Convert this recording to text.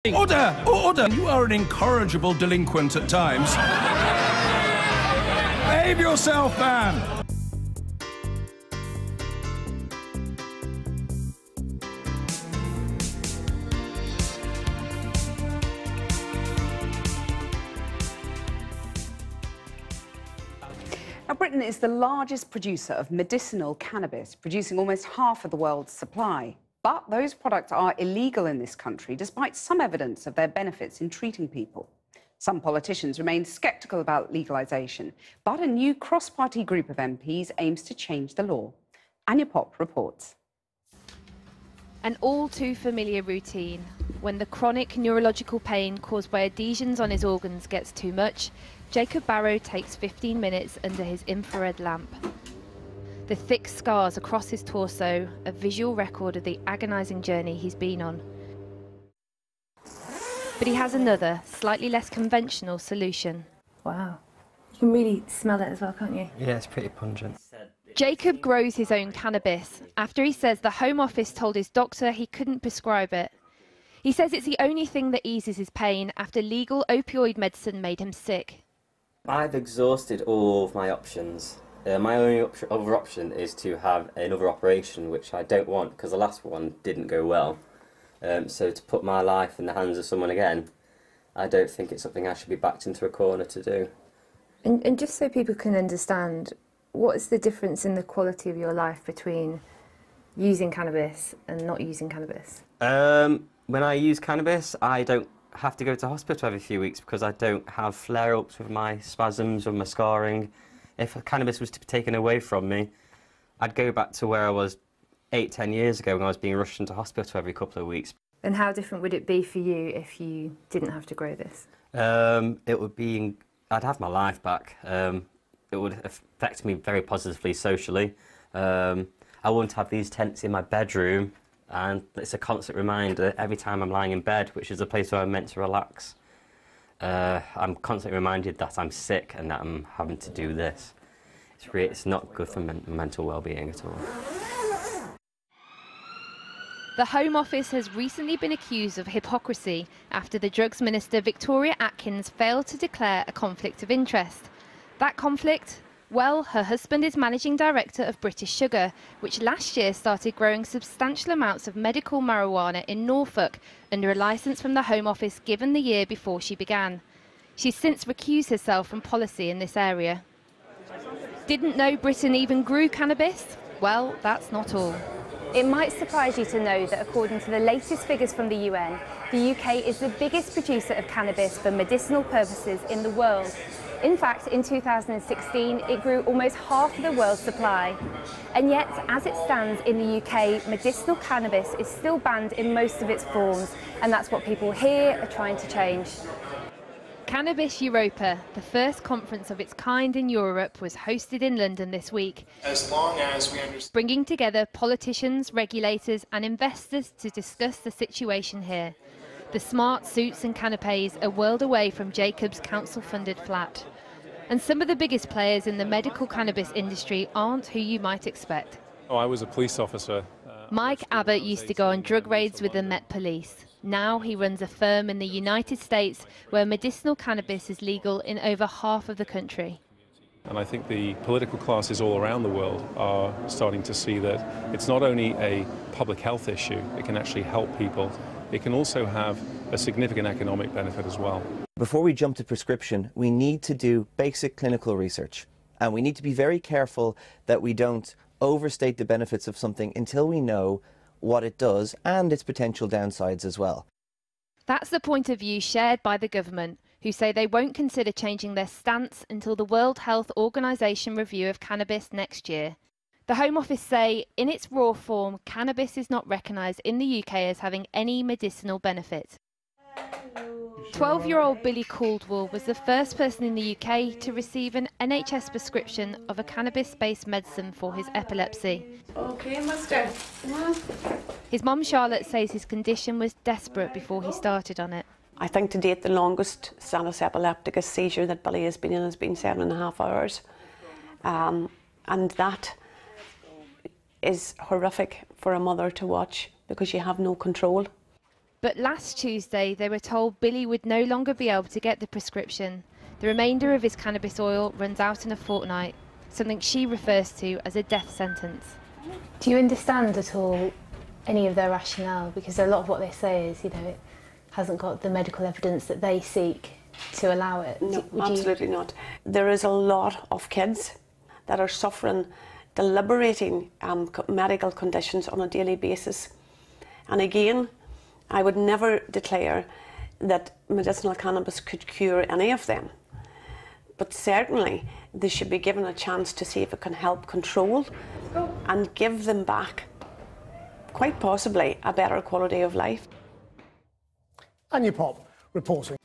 Order! Order! You are an incorrigible delinquent at times. Behave yourself, man! Now, Britain is the largest producer of medicinal cannabis, producing almost half of the world's supply. But those products are illegal in this country, despite some evidence of their benefits in treating people. Some politicians remain sceptical about legalisation, but a new cross-party group of MPs aims to change the law. Anya Pop reports. An all-too-familiar routine. When the chronic neurological pain caused by adhesions on his organs gets too much, Jacob Barrow takes 15 minutes under his infrared lamp. The thick scars across his torso, a visual record of the agonising journey he's been on. But he has another, slightly less conventional solution. Wow. You can really smell it as well, can't you? Yeah, it's pretty pungent. Jacob grows his own cannabis after he says the Home Office told his doctor he couldn't prescribe it. He says it's the only thing that eases his pain after legal opioid medicine made him sick. I've exhausted all of my options. My only other option is to have another operation, which I don't want because the last one didn't go well. So to put my life in the hands of someone again, I don't think it's something I should be backed into a corner to do. And just so people can understand, what is the difference in the quality of your life between using cannabis and not using cannabis? When I use cannabis, I don't have to go to hospital every few weeks because I don't have flare-ups with my spasms or my scarring. If cannabis was to be taken away from me, I'd go back to where I was 8-10 years ago when I was being rushed into hospital every couple of weeks. And how different would it be for you if you didn't have to grow this? It would be, I'd have my life back. It would affect me very positively socially. I wouldn't have these tents in my bedroom, and it's a constant reminder every time I'm lying in bed, which is a place where I'm meant to relax. I'm constantly reminded that I'm sick and that I'm having to do this. It's not good for mental well-being at all. The Home Office has recently been accused of hypocrisy after the Drugs Minister Victoria Atkins failed to declare a conflict of interest. That conflict? Well, her husband is managing director of British Sugar, which last year started growing substantial amounts of medical marijuana in Norfolk under a licence from the Home Office given the year before she began. She's since recused herself from policy in this area. Didn't know Britain even grew cannabis? Well, that's not all. It might surprise you to know that according to the latest figures from the UN, the UK is the biggest producer of cannabis for medicinal purposes in the world. In fact, in 2016, it grew almost half of the world's supply. And yet, as it stands in the UK, medicinal cannabis is still banned in most of its forms, and that's what people here are trying to change. Cannabis Europa, the first conference of its kind in Europe, was hosted in London this week, as long as we understand, bringing together politicians, regulators and investors to discuss the situation here. The smart suits and canapes a world away from Jacob's council-funded flat. And some of the biggest players in the medical cannabis industry aren't who you might expect. Oh, I was a police officer. Mike Abbott used to go on drug raids with the Met Police. Now he runs a firm in the United States where medicinal cannabis is legal in over half of the country. And I think the political classes all around the world are starting to see that it's not only a public health issue, it can actually help people. It can also have a significant economic benefit as well. Before we jump to prescription, we need to do basic clinical research. And we need to be very careful that we don't overstate the benefits of something until we know what it does and its potential downsides as well. That's the point of view shared by the government, who say they won't consider changing their stance until the World Health Organization review of cannabis next year. The Home Office say, in its raw form, cannabis is not recognised in the UK as having any medicinal benefit. 12-year-old Billy Caldwell was the first person in the UK to receive an NHS prescription of a cannabis-based medicine for his epilepsy. OK, mister. His mum Charlotte says his condition was desperate before he started on it. I think to date the longest status epilepticus seizure that Billy has been in has been 7.5 hours. And that is horrific for a mother to watch because you have no control. But last Tuesday, they were told Billy would no longer be able to get the prescription. The remainder of his cannabis oil runs out in a fortnight, something she refers to as a death sentence. Do you understand at all any of their rationale? Because a lot of what they say is, you know, it hasn't got the medical evidence that they seek to allow it. No, absolutely not. There is a lot of kids that are suffering deliberating medical conditions on a daily basis. And again, I would never declare that medicinal cannabis could cure any of them. But certainly they should be given a chance to see if it can help control and give them back, quite possibly, a better quality of life. And your pop reporting.